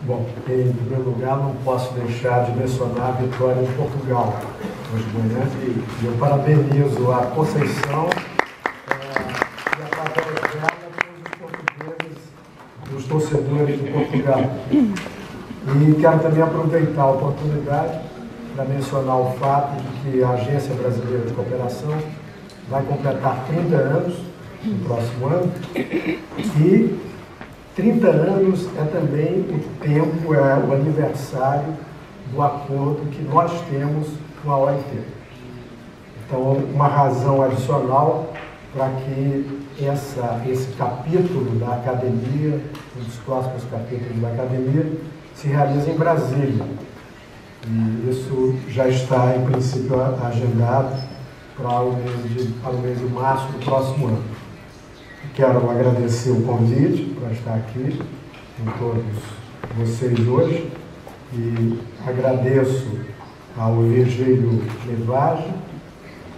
Bom, em primeiro lugar, não posso deixar de mencionar a vitória de Portugal hoje de manhã, e eu parabenizo a Conceição e através dela todos os portugueses, os torcedores de Portugal. E quero também aproveitar a oportunidade para mencionar o fato de que a Agência Brasileira de Cooperação vai completar 30 anos no próximo ano, e 30 anos é também o tempo, o aniversário do acordo que nós temos com a OIT. Então, uma razão adicional para que esse capítulo da academia, um dos próximos capítulos da academia, se realize em Brasília. E isso já está, em princípio, agendado para o mês de março do próximo ano. Quero agradecer o convite para estar aqui com todos vocês hoje e agradeço ao Virgílio Levage,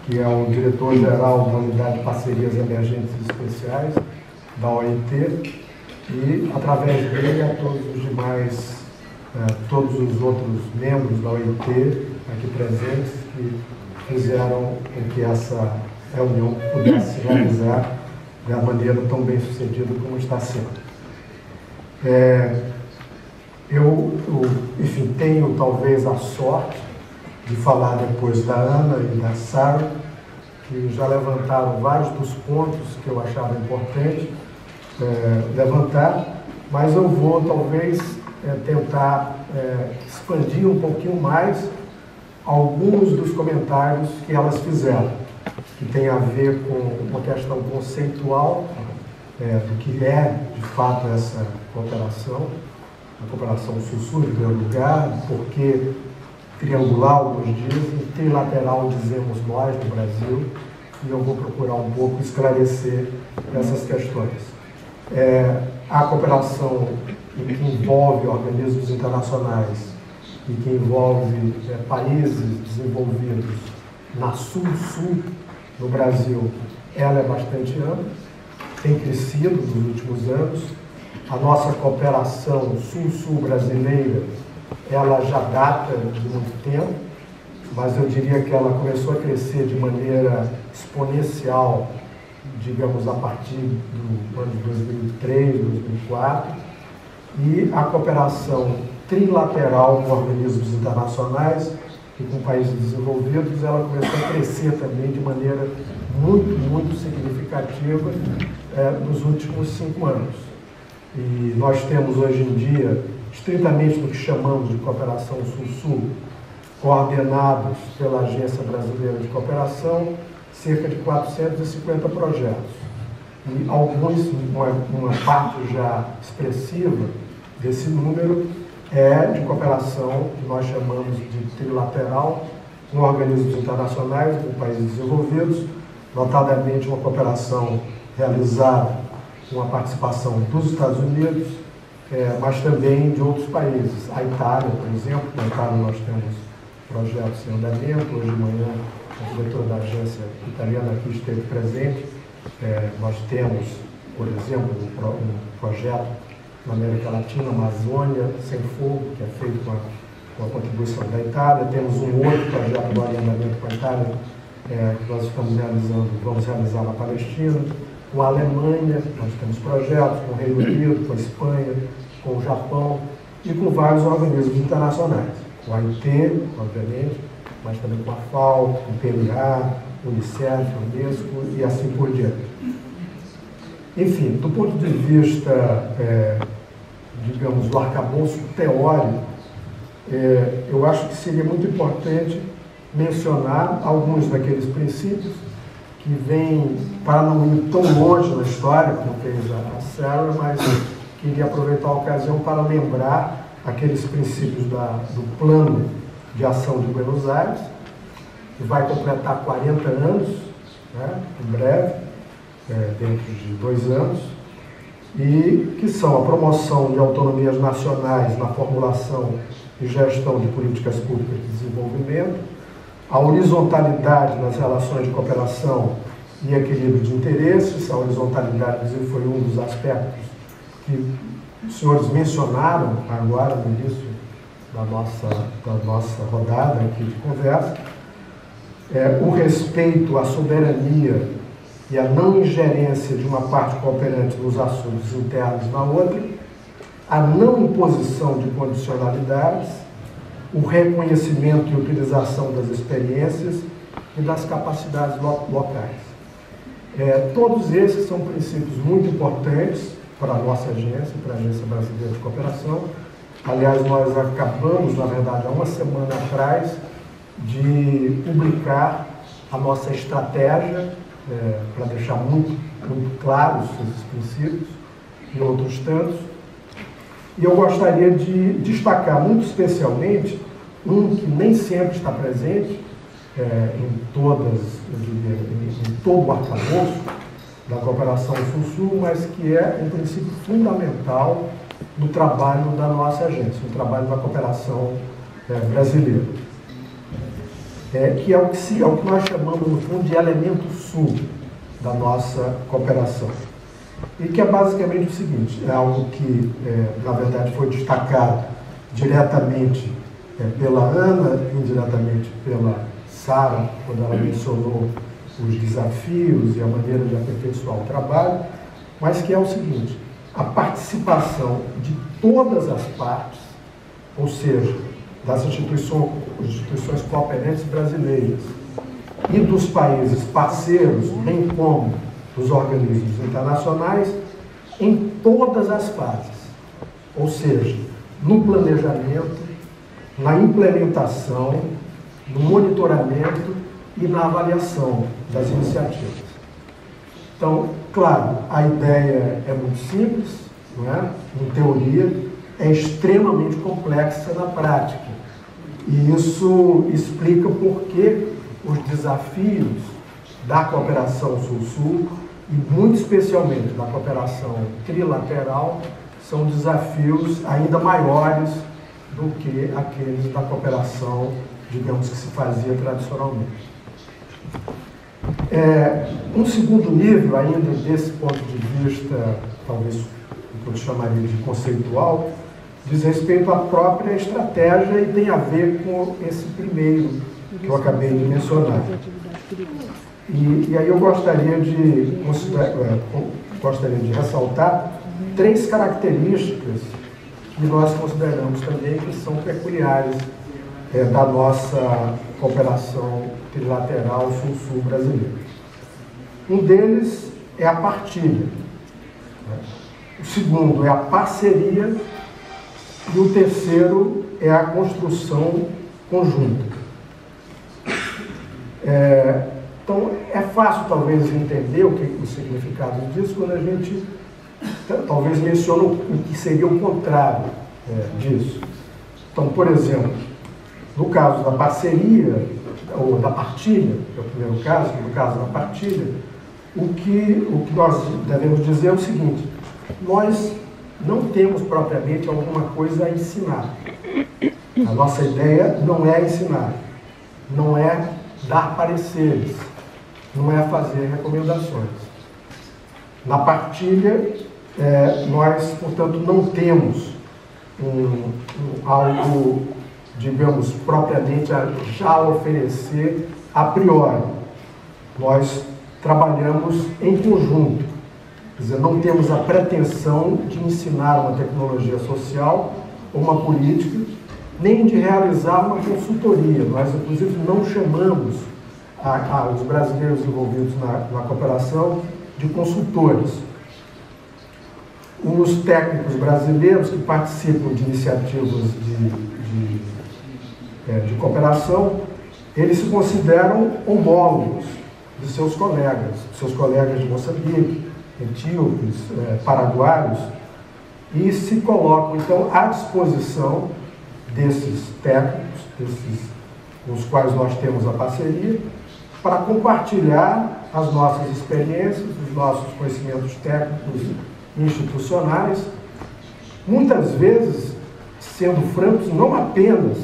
que é o diretor-geral da Unidade de Parcerias Emergentes e Especiais da OIT, e através dele a todos os demais, todos os outros membros da OIT aqui presentes que fizeram com que essa reunião pudesse se realizar da maneira tão bem sucedida como está sendo. Enfim, tenho talvez a sorte de falar depois da Ana e da Sara, que já levantaram vários dos pontos que eu achava importante levantar, mas eu vou talvez tentar expandir um pouquinho mais alguns dos comentários que elas fizeram, que tem a ver com uma questão conceitual do que é, de fato, essa cooperação, a cooperação sul-sul, em primeiro lugar, porque triangular, alguns dizem, trilateral, dizemos nós, no Brasil, e eu vou procurar um pouco esclarecer essas questões. A cooperação que envolve organismos internacionais e que envolve países desenvolvidos na Sul-Sul, no Brasil, ela é bastante ampla, tem crescido nos últimos anos. A nossa cooperação Sul-Sul brasileira, ela já data de muito tempo, mas eu diria que ela começou a crescer de maneira exponencial, digamos, a partir do ano de 2003, 2004, e a cooperação trilateral com organismos internacionais e com países desenvolvidos, ela começou a crescer também de maneira muito, muito significativa nos últimos 5 anos. E nós temos hoje em dia, estritamente no que chamamos de cooperação Sul-Sul, coordenados pela Agência Brasileira de Cooperação, cerca de 450 projetos. E alguns, uma parte já expressiva desse número, é de cooperação que nós chamamos de trilateral, com organismos internacionais, com países desenvolvidos, notadamente uma cooperação realizada com a participação dos Estados Unidos, mas também de outros países. A Itália, por exemplo, na Itália nós temos projetos em andamento. Hoje de manhã, a diretora da agência italiana aqui esteve presente. Nós temos, por exemplo, um projeto na América Latina, Amazônia Sem Fogo, que é feito com a contribuição da Itália. Temos um outro projeto agora em andamento com a Itália, que nós vamos realizar na Palestina. Com a Alemanha, nós temos projetos com o Reino Unido, com a Espanha, com o Japão e com vários organismos internacionais. Com a OIT, obviamente, mas também com a FAO, com o PMA, Unicef, Unesco e assim por diante. Enfim, do ponto de vista, digamos, do arcabouço teórico, eu acho que seria muito importante mencionar alguns daqueles princípios que vêm, para não ir tão longe na história, como fez a Sarah, mas queria aproveitar a ocasião para lembrar aqueles princípios do Plano de Ação de Buenos Aires, que vai completar 40 anos, né, em breve, dentro de 2 anos, e que são a promoção de autonomias nacionais na formulação e gestão de políticas públicas de desenvolvimento, a horizontalidade nas relações de cooperação e equilíbrio de interesses. A horizontalidade, inclusive, foi um dos aspectos que os senhores mencionaram agora no início da nossa rodada aqui de conversa, o respeito à soberania e a não ingerência de uma parte cooperante nos assuntos internos da outra, a não imposição de condicionalidades, o reconhecimento e utilização das experiências e das capacidades locais. Todos esses são princípios muito importantes para a nossa agência, para a Agência Brasileira de Cooperação. Aliás, nós acabamos, na verdade, há uma semana atrás, de publicar a nossa estratégia, para deixar muito claros esses princípios e outros tantos. E eu gostaria de destacar muito especialmente um que nem sempre está presente em todo o arcabouço da cooperação Sul-Sul, mas que é um princípio fundamental no trabalho da nossa agência, no trabalho da cooperação brasileira, que é o que nós chamamos, no fundo, de elemento sul da nossa cooperação. E que é basicamente o seguinte, é algo que, na verdade, foi destacado diretamente pela Ana, indiretamente pela Sara, quando ela mencionou os desafios e a maneira de aperfeiçoar o trabalho, mas que é o seguinte: a participação de todas as partes, ou seja, das instituições cooperantes brasileiras e dos países parceiros, bem como dos organismos internacionais, em todas as fases, ou seja, no planejamento, na implementação, no monitoramento e na avaliação das iniciativas. Então, claro, a ideia é muito simples, não é? Em teoria, é extremamente complexa na prática. E isso explica por que os desafios da cooperação Sul-Sul, e muito especialmente da cooperação trilateral, são desafios ainda maiores do que aqueles da cooperação, digamos, que se fazia tradicionalmente. Um segundo nível, ainda desse ponto de vista, talvez o que eu chamaria de conceitual, diz respeito à própria estratégia e tem a ver com esse primeiro que eu acabei de mencionar. E aí eu gostaria de ressaltar 3 características que nós consideramos também que são peculiares da nossa cooperação trilateral Sul-Sul brasileira. Um deles é a partilha. O segundo é a parceria. E o terceiro é a construção conjunta. Então, é fácil, talvez, entender o significado disso quando a gente, talvez, menciona o que seria o contrário disso. Então, por exemplo, no caso da parceria, ou da partilha, que é o primeiro caso, no caso da partilha, o que nós devemos dizer é o seguinte: nós não temos propriamente alguma coisa a ensinar. A nossa ideia não é ensinar, não é dar pareceres, não é fazer recomendações. Na partilha, nós, portanto, não temos algo, digamos, propriamente a já oferecer a priori. Nós trabalhamos em conjunto. Quer dizer, não temos a pretensão de ensinar uma tecnologia social ou uma política, nem de realizar uma consultoria. Nós, inclusive, não chamamos os brasileiros envolvidos na cooperação de consultores. Os técnicos brasileiros que participam de iniciativas de cooperação, eles se consideram homólogos de seus colegas de Moçambique, etíopes, paraguaios, e se colocam, então, à disposição desses técnicos, com os quais nós temos a parceria, para compartilhar as nossas experiências, os nossos conhecimentos técnicos e institucionais, muitas vezes, sendo francos, não apenas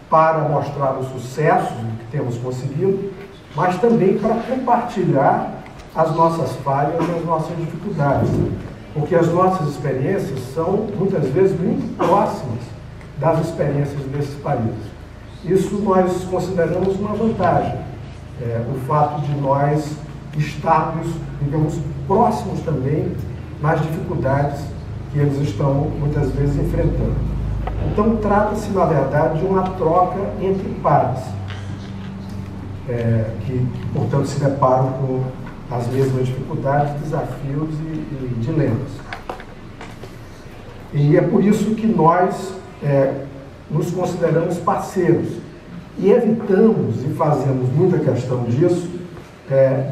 para mostrar os sucessos do que temos conseguido, mas também para compartilhar as nossas falhas e as nossas dificuldades. porque as nossas experiências são, muitas vezes, muito próximas das experiências desses países. Isso nós consideramos uma vantagem, o fato de nós estarmos, digamos, próximos também nas dificuldades que eles estão, muitas vezes, enfrentando. Então, trata-se, na verdade, de uma troca entre pares, que, portanto, se deparam com as mesmas dificuldades, desafios e dilemas. E é por isso que nós nos consideramos parceiros e evitamos e fazemos muita questão disso,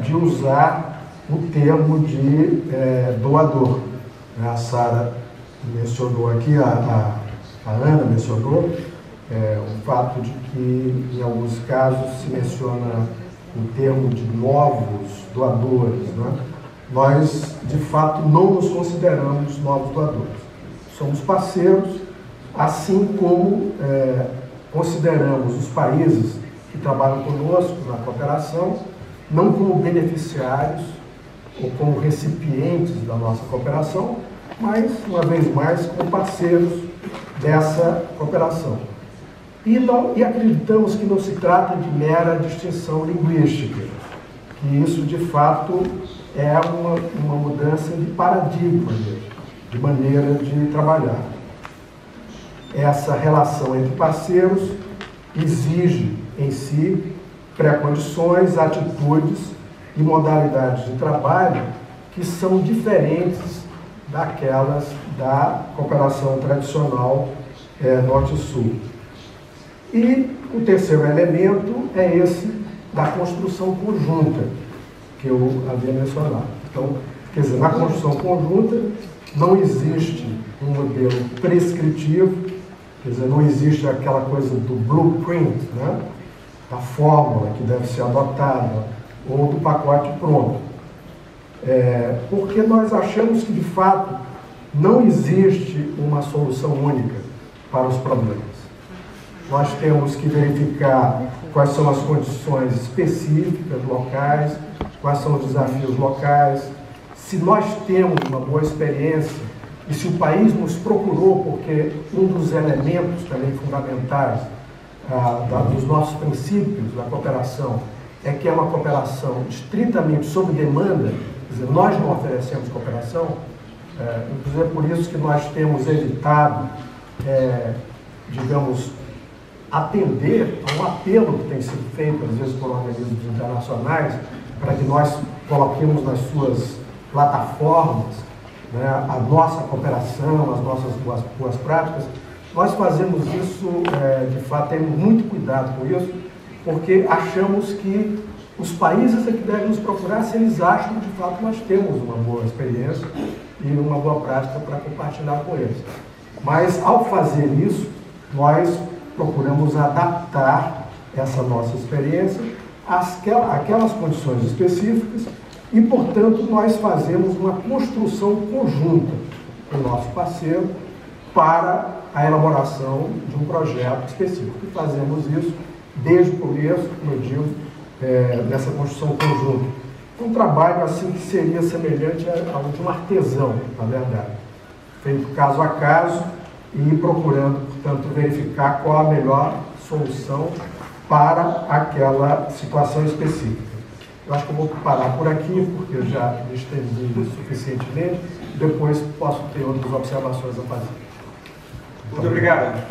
de usar o termo de doador. A Sara mencionou aqui, a Ana mencionou, o fato de que, em alguns casos, se menciona o termo de novos doadores, né? Nós, de fato, não nos consideramos novos doadores. Somos parceiros, assim como consideramos os países que trabalham conosco na cooperação, não como beneficiários ou como recipientes da nossa cooperação, mas, uma vez mais, como parceiros dessa cooperação. E acreditamos que não se trata de mera distinção linguística, que isso, de fato, é uma mudança de paradigma, de maneira de trabalhar. Essa relação entre parceiros exige, em si, pré-condições, atitudes e modalidades de trabalho que são diferentes daquelas da cooperação tradicional Norte-Sul. E o terceiro elemento é esse da construção conjunta, que eu havia mencionado. Então, quer dizer, na construção conjunta não existe um modelo prescritivo, quer dizer, não existe aquela coisa do blueprint, né? Da fórmula que deve ser adotada, ou do pacote pronto. Porque nós achamos que, de fato, não existe uma solução única para os problemas. Nós temos que verificar quais são as condições específicas, locais, quais são os desafios locais. Se nós temos uma boa experiência e se o país nos procurou, porque um dos elementos também fundamentais dos nossos princípios da cooperação é que é uma cooperação estritamente sob demanda, quer dizer, nós não oferecemos cooperação, inclusive é por isso que nós temos evitado, digamos, atender a um apelo que tem sido feito, às vezes, por organismos internacionais, para que nós coloquemos nas suas plataformas, né, a nossa cooperação, as nossas boas práticas. Nós fazemos isso, de fato, temos muito cuidado com isso, porque achamos que os países é que devem nos procurar se eles acham que, de fato, nós temos uma boa experiência e uma boa prática para compartilhar com eles. Mas, ao fazer isso, nós procuramos adaptar essa nossa experiência àquelas condições específicas e, portanto, nós fazemos uma construção conjunta com o nosso parceiro para a elaboração de um projeto específico. E fazemos isso desde o começo, como eu digo, nessa construção conjunta. Um trabalho assim que seria semelhante ao de um artesão, na verdade, feito caso a caso e procurando, portanto, verificar qual a melhor solução para aquela situação específica. Eu acho que eu vou parar por aqui, porque eu já me estendi suficientemente, depois posso ter outras observações a fazer. Muito obrigado.